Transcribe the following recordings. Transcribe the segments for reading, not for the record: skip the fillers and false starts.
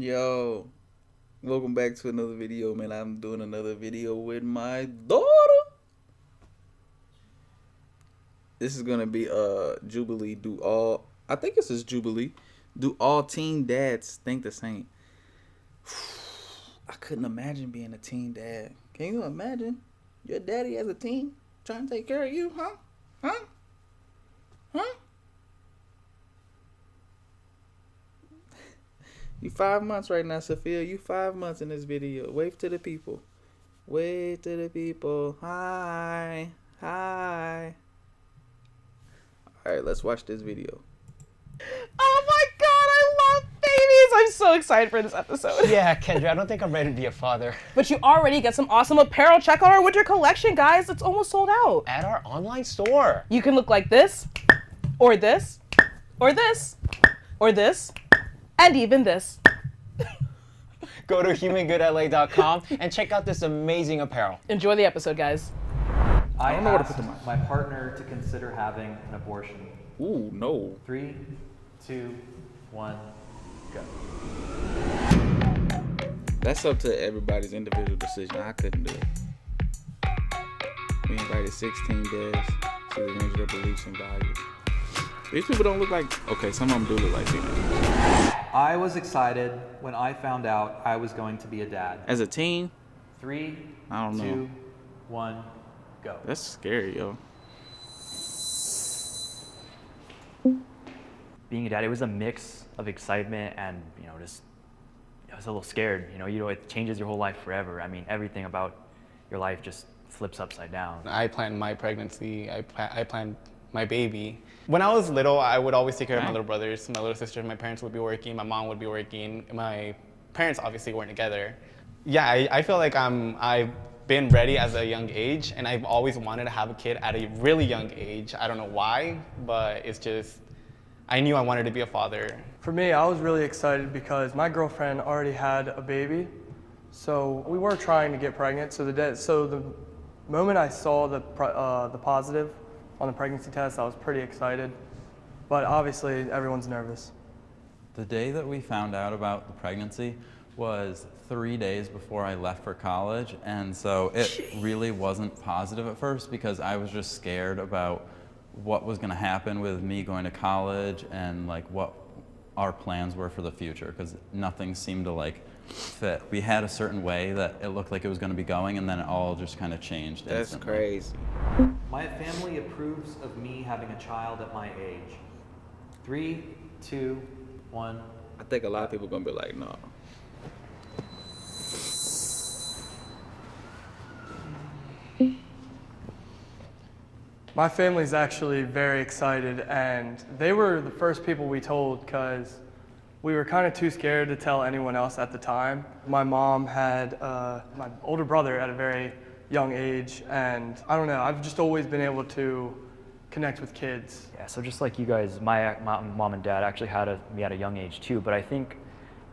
Yo, welcome back to another video, man. I'm doing another video with my daughter. This is gonna be Jubilee. I think this is Jubilee. Do all teen dads think the same? I couldn't imagine being a teen dad. Can you imagine your daddy as a teen trying to take care of you? Huh? You 5 months right now, Sophia. You 5 months in this video. Wave to the people. Wave to the people. Hi. All right, let's watch this video. Oh my god, I love babies! I'm so excited for this episode. Yeah, Kendra, I don't think I'm ready to be a father. But you already get some awesome apparel. Check out our winter collection, guys. It's almost sold out. At our online store. You can look like this, or this, or this, or this, and even this. Go to humangoodla.com and check out this amazing apparel. Enjoy the episode, guys. I don't know where to put asked the mic. my partner to consider having an abortion. Ooh, no. 3, 2, 1, go. That's up to everybody's individual decision. I couldn't do it. We invited 16 dads to arrange their beliefs and values. These people don't look like, okay, some of them do look like teenagers. I was excited when I found out I was going to be a dad. As a teen, 3, I don't know. 2, 1, go. That's scary, yo. Being a dad, it was a mix of excitement and, just, I was a little scared. It changes your whole life forever. I mean, everything about your life just flips upside down. I planned my pregnancy, I planned my baby. When I was little, I would always take care of my little brothers, my little sisters. My parents would be working, my mom would be working. My parents obviously weren't together. Yeah, I feel like I've been ready as a young age, and I've always wanted to have a kid at a really young age. I don't know why, but it's just, I knew I wanted to be a father. For me, I was really excited because my girlfriend already had a baby, so we were trying to get pregnant. So the moment I saw the positive on the pregnancy test, I was pretty excited, but obviously everyone's nervous. The day that we found out about the pregnancy was 3 days before I left for college, and so it really wasn't positive at first because I was just scared about what was going to happen with me going to college and like what our plans were for the future, because nothing seemed to fit. We had a certain way that it looked like it was going to be going, and then it all just kind of changed That's instantly. crazy. My family approves of me having a child at my age. 3, 2, 1. I think a lot of people are going to be like, no. My family's actually very excited, and they were the first people we told because we were kind of too scared to tell anyone else at the time. My mom had my older brother at a very young age, and I don't know, I've just always been able to connect with kids. Yeah, so just like you guys, my mom and dad actually had me at a young age too, but I think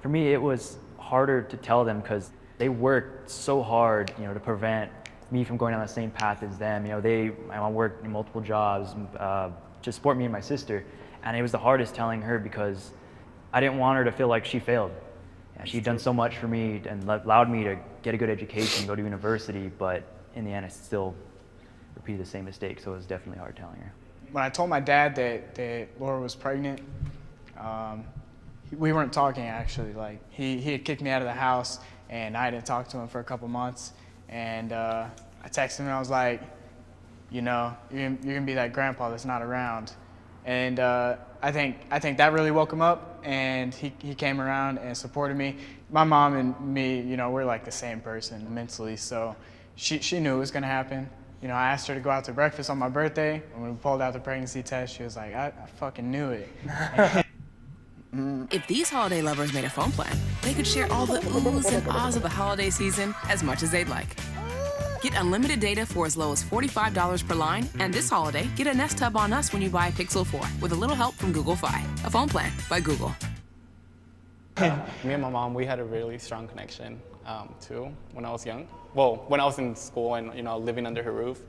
for me it was harder to tell them because they worked so hard, to prevent me from going down the same path as them. My mom worked in multiple jobs to support me and my sister, and it was the hardest telling her because I didn't want her to feel like she failed. Yeah, she'd done so much for me and allowed me to get a good education, go to university, but in the end I still repeated the same mistake, so it was definitely hard telling her. When I told my dad that Laura was pregnant, we weren't talking actually. He had kicked me out of the house, and I didn't talk to him for a couple months. And I texted him and I was like, you're gonna be that grandpa that's not around. And I think that really woke him up, and he came around and supported me. My mom and me, we're like the same person mentally, so she knew it was gonna happen. I asked her to go out to breakfast on my birthday, and when we pulled out the pregnancy test, she was like, I fucking knew it. If these holiday lovers made a phone plan, they could share all the oohs and ahs of the holiday season as much as they'd like. Get unlimited data for as low as $45 per line, and this holiday, get a Nest Hub on us when you buy a Pixel 4 with a little help from Google Fi, a phone plan by Google. Me and my mom, we had a really strong connection too when I was young. Well, when I was in school and living under her roof.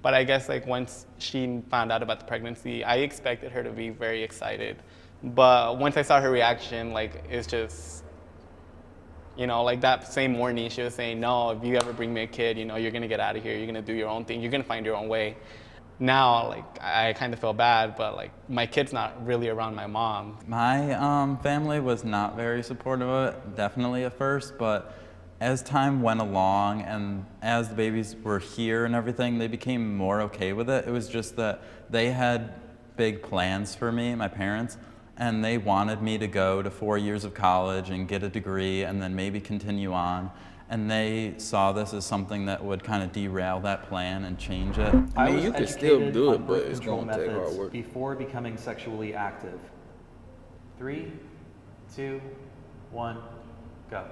But I guess once she found out about the pregnancy, I expected her to be very excited. But once I saw her reaction, it's just, You know, like that same morning, she was saying, no, if you ever bring me a kid, you know, you're gonna get out of here. You're gonna do your own thing. You're gonna find your own way. Now, like, I kind of feel bad, but like, my kid's not really around my mom. My family was not very supportive of it, definitely at first, but as time went along and as the babies were here and everything, they became more okay with it. It was just that they had big plans for me, my parents, and they wanted me to go to 4 years of college and get a degree and then maybe continue on. And they saw this as something that would kind of derail that plan and change it. I mean, you can still educated do on it, but birth it's control going to take hard methods work. before becoming sexually active. 3, 2, 1, go.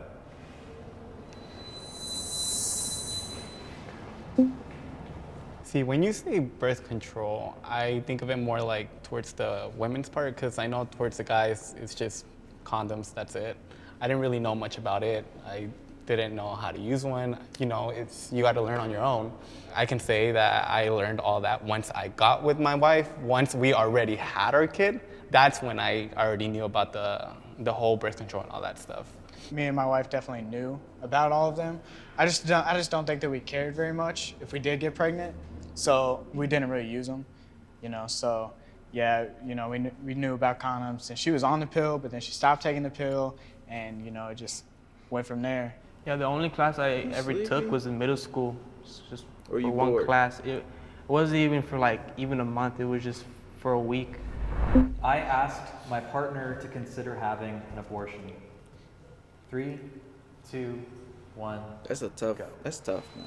See, when you say birth control, I think of it more like towards the women's part, because I know towards the guys, it's just condoms, that's it. I didn't really know much about it. I didn't know how to use one. You know, you got to learn on your own. I can say that I learned all that once I got with my wife. Once we already had our kid, that's when I already knew about the whole birth control and all that stuff. Me and my wife definitely knew about all of them. I just don't think that we cared very much if we did get pregnant. So we didn't really use them, you know. So yeah, you know, we knew about condoms, and she was on the pill, but then she stopped taking the pill, and you know, it just went from there. Yeah, the only class I ever sleepy? took was in middle school, just Or for you one bored? class. It wasn't even for like even a month. It was just for a week. I asked my partner to consider having an abortion. 3, 2, 1. That's tough, man.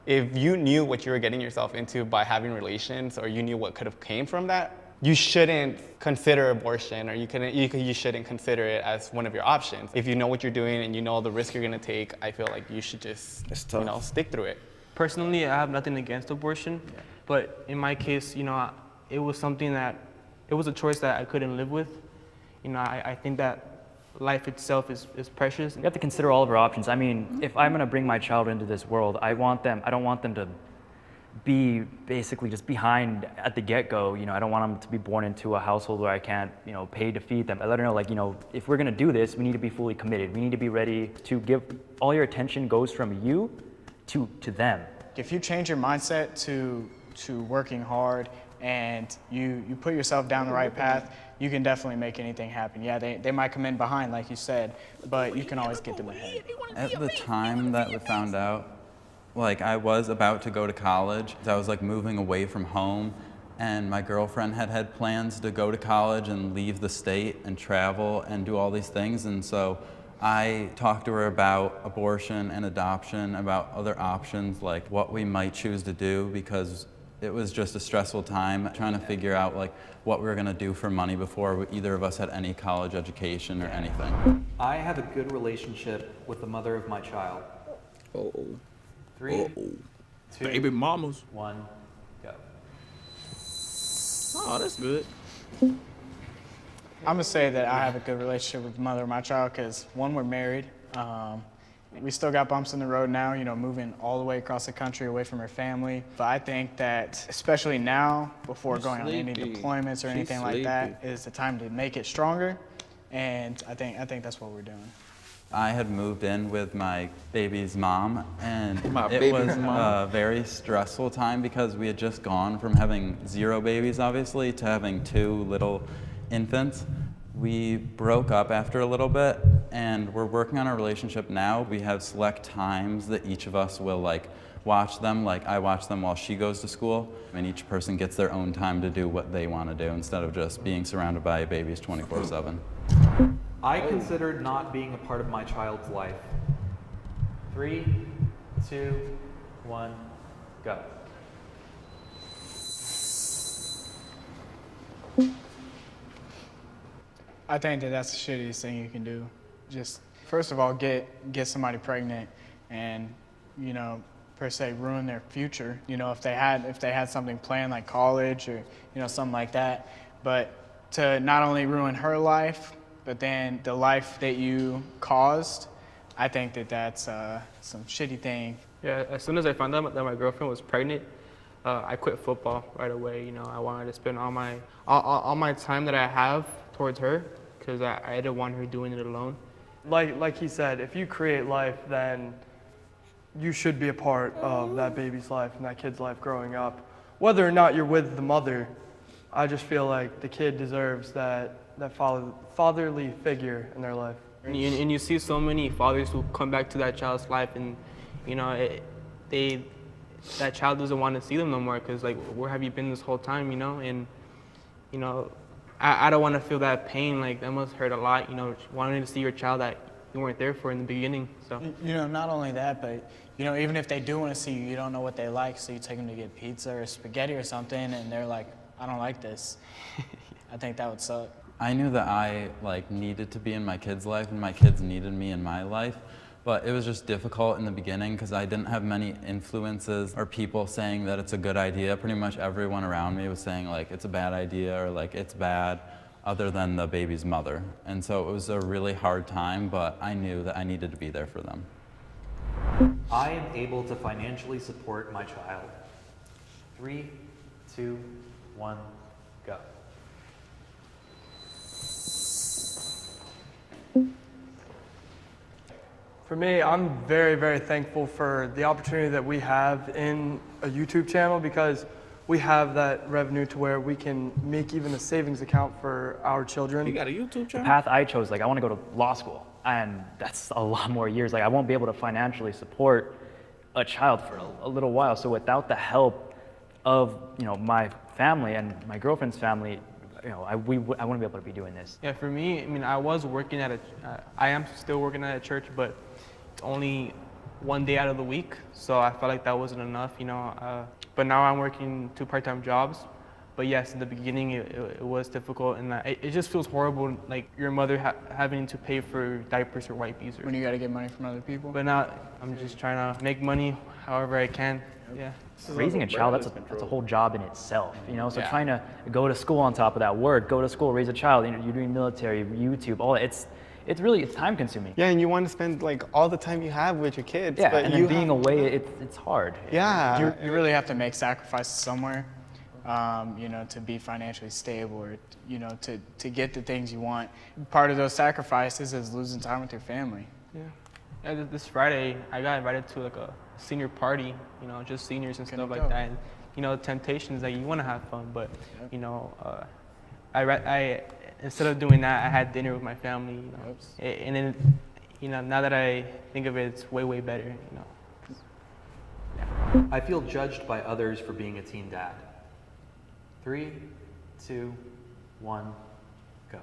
If you knew what you were getting yourself into by having relations, or you knew what could have came from that, you shouldn't consider abortion, or you shouldn't consider it as one of your options. If you know what you're doing and you know the risk you're gonna take, I feel like you should just, you know, stick through it. Personally, I have nothing against abortion, but in my case, you know, it was something that, it was a choice that I couldn't live with. You know, I think that life itself is precious. We have to consider all of our options. I mean, if I'm gonna bring my child into this world, I don't want them to be basically just behind at the get-go. You know, I don't want them to be born into a household where I can't, you know, pay to feed them. I let her know, like, you know, if we're gonna do this, we need to be fully committed. We need to be ready to give, all your attention goes from you to them. If you change your mindset to working hard and you put yourself down the right path, you can definitely make anything happen. Yeah, they might come in behind, like you said, but you can always get them ahead. At the time that we found out, like, I was about to go to college. I was like moving away from home, and my girlfriend had plans to go to college and leave the state and travel and do all these things. And so I talked to her about abortion and adoption, about other options, like what we might choose to do, because it was just a stressful time trying to figure out like what we were gonna do for money before either of us had any college education or anything. I have a good relationship with the mother of my child. Uh-oh. 3, 2, Baby mamas. 1, go. Oh, that's good. I'm gonna say that I have a good relationship with the mother of my child because, one, we're married. We still got bumps in the road now, you know, moving all the way across the country away from her family. But I think that, especially now, before going on any deployments or anything like that, is the time to make it stronger. And I think that's what we're doing. I had moved in with my baby's mom, and it was a very stressful time because we had just gone from having 0 babies, obviously, to having 2 little infants. We broke up after a little bit, and we're working on our relationship now. We have select times that each of us will like watch them. Like, I watch them while she goes to school, and each person gets their own time to do what they want to do instead of just being surrounded by babies 24/7. I considered not being a part of my child's life. 3, 2, 1, go. I think that that's the shittiest thing you can do. Just, first of all, get somebody pregnant and, you know, per se ruin their future. You know, if they had something planned like college or, you know, something like that. But to not only ruin her life, but then the life that you caused, I think that that's some shitty thing. Yeah, as soon as I found out that my girlfriend was pregnant, I quit football right away. You know, I wanted to spend all my time that I have towards her because I didn't want her doing it alone. Like he said, if you create life, then you should be a part of that baby's life and that kid's life growing up. Whether or not you're with the mother, I just feel like the kid deserves that fatherly figure in their life. And you see so many fathers who come back to that child's life and, that child doesn't want to see them no more because, like, where have you been this whole time, And, I don't want to feel that pain. Like, that must hurt a lot, wanting to see your child that you weren't there for in the beginning, so. Not only that, but, even if they do want to see you, you don't know what they like, so you take them to get pizza or spaghetti or something, and they're like, I don't like this. I think that would suck. I knew that I needed to be in my kids' life and my kids needed me in my life, but it was just difficult in the beginning because I didn't have many influences or people saying that it's a good idea. Pretty much everyone around me was saying like it's a bad idea or like it's bad, other than the baby's mother. And so it was a really hard time, but I knew that I needed to be there for them. I am able to financially support my child. 3, 2, 1, go. For me, I'm very, very thankful for the opportunity that we have in a YouTube channel because we have that revenue to where we can make even a savings account for our children. You got a YouTube channel? The path I chose, I want to go to law school, and that's a lot more years. I won't be able to financially support a child for a little while. So without the help of my family and my girlfriend's family, I wouldn't be able to be doing this. Yeah, for me, I was working at I am still working at a church, but it's only one day out of the week, so I felt like that wasn't enough, But now I'm working 2 part-time jobs. But yes, in the beginning, it was difficult, and it just feels horrible, like your mother having to pay for diapers or wipes. When you got to get money from other people. But now I'm just trying to make money however I can. Yeah. Raising a child, that's a whole job in itself, So trying to go to school on top of that, work, go to school, raise a child, you're doing military, YouTube, all that. It's time consuming. Yeah, and you want to spend like all the time you have with your kids. Yeah, but and then being away, it's hard. Yeah. You really have to make sacrifices somewhere, to be financially stable or, to get the things you want. Part of those sacrifices is losing time with your family. Yeah. This Friday, I got invited to like a senior party, just seniors and stuff like that. And, temptations that you want to have fun, but, I instead of doing that, I had dinner with my family, and then, now that I think of it, it's way, way better, Yeah. I feel judged by others for being a teen dad. 3, 2, 1, go.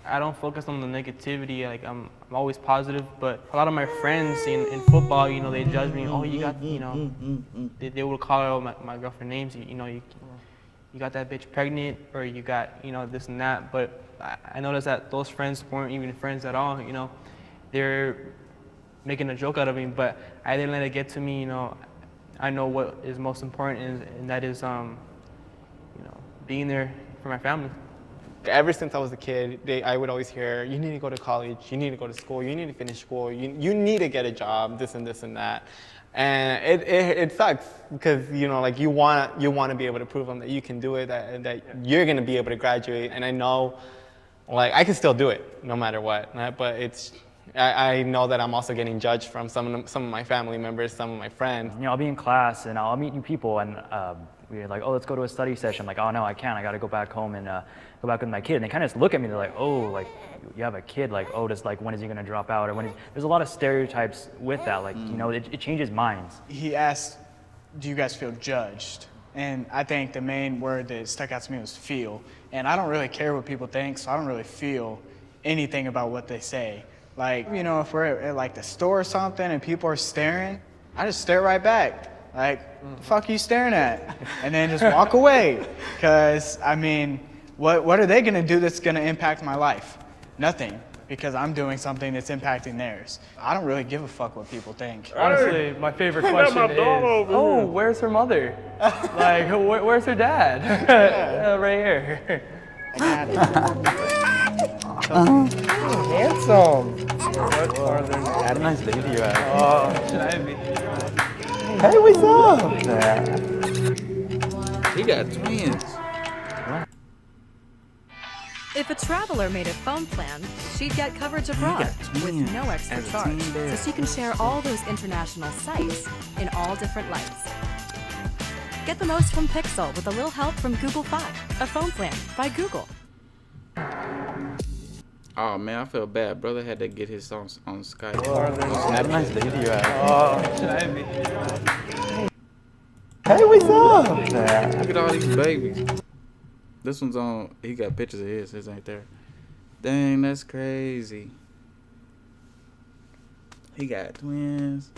I don't focus on the negativity. Like I'm always positive, but a lot of my friends in football, they judge me. Oh, you got, they will call out my girlfriend names. You got that bitch pregnant, or you got, this and that. But I noticed that those friends weren't even friends at all. They're making a joke out of me, but I didn't let it get to me. I know what is most important, and that is, being there for my family. Ever since I was a kid, I would always hear, you need to go to college, you need to go to school, you need to finish school, you need to get a job, this and this and that. And it sucks because, you want to be able to prove them that you can do it, that you're going to be able to graduate. And I know, I can still do it no matter what. But I know that I'm also getting judged from some of my family members, some of my friends. I'll be in class and I'll meet new people and we're like, oh, let's go to a study session. I'm like, oh no, I can't. I got to go back home and go back with my kid. And they kind of just look at me. They're like, oh, you have a kid. Like, oh, when is he going to drop out? Or there's a lot of stereotypes with that. It changes minds. He asked, do you guys feel judged? And I think the main word that stuck out to me was feel. And I don't really care what people think, so I don't really feel anything about what they say. If we're at the store or something and people are staring, I just stare right back. The fuck are you staring at? And then just walk away. Because, what are they going to do that's going to impact my life? Nothing. Because I'm doing something that's impacting theirs. I don't really give a fuck what people think. Honestly, my favorite question is, oh, where's her mother? Where's her dad? Right here. I got it. Handsome. Had a nice day to you. Oh, should I be? Hey, what's up? He got twins. If a traveler made a phone plan, she'd get coverage abroad with no extra charge, so she can share all those international sites in all different lights. Get the most from Pixel with a little help from Google Fi, a phone plan by Google. Oh man, I feel bad. Brother had to get his song on Skype. Have a nice day to you. Hey, what's up? Look at all these babies. This one's on. He got pictures of his. His ain't there. Dang, that's crazy. He got twins.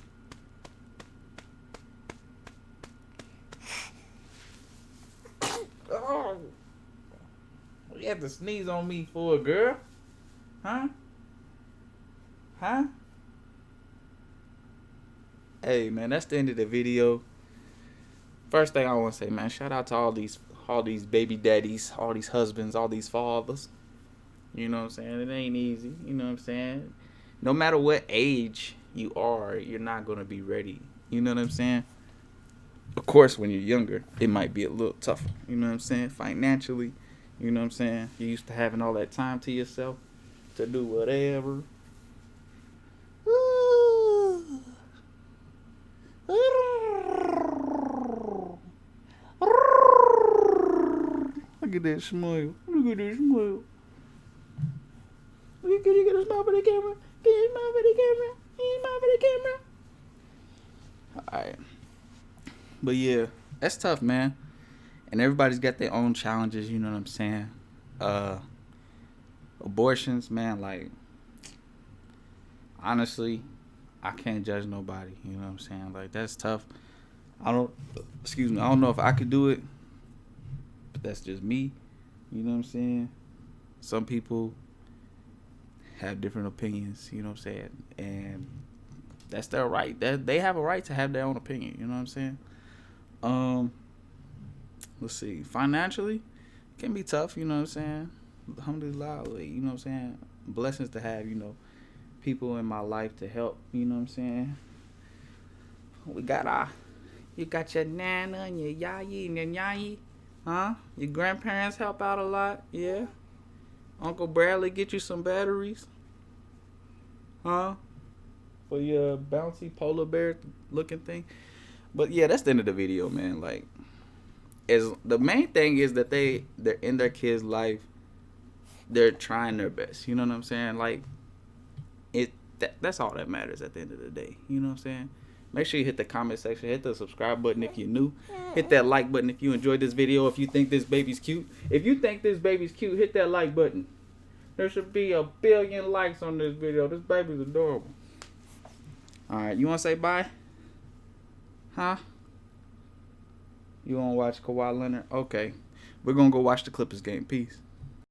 Oh, you had to sneeze on me for a girl, huh? Huh? Hey man, that's the end of the video. First thing I want to say, man, shout out to all these baby daddies, all these husbands, all these fathers. You know what I'm saying? It ain't easy. You know what I'm saying? No matter what age you are, you're not gonna be ready. You know what I'm saying? Of course, when you're younger, it might be a little tougher. You know what I'm saying? Financially, you know what I'm saying? You're used to having all that time to yourself to do whatever. Look at that smile. Look at that smile. Can you get a smile for the camera? Can you smile for the camera? Can you smile for the camera? Alright. But yeah, that's tough, man. And everybody's got their own challenges, you know what I'm saying? Abortions, man, like, honestly, I can't judge nobody, you know what I'm saying? Like, that's tough. I don't know if I could do it, but that's just me, you know what I'm saying? Some people have different opinions, you know what I'm saying? And that's their right. They have a right to have their own opinion, you know what I'm saying? Let's see. Financially, it can be tough, you know what I'm saying? Alhamdulillah, you know what I'm saying? Blessings to have, you know, people in my life to help, you know what I'm saying? You got your nana and your yayi and your nyayi, huh? Your grandparents help out a lot, yeah? Uncle Bradley get you some batteries, huh? For your bouncy polar bear looking thing. But yeah, that's the end of the video, man. Like, the main thing is that they're in their kids' life, they're trying their best. You know what I'm saying? Like, that's all that matters at the end of the day. You know what I'm saying? Make sure you hit the comment section, hit the subscribe button if you're new, hit that like button if you enjoyed this video, if you think this baby's cute. If you think this baby's cute, hit that like button. There should be 1 billion likes on this video. This baby's adorable. Alright, you want to say bye? Huh? You want to watch Kawhi Leonard? Okay. We're going to go watch the Clippers game. Peace.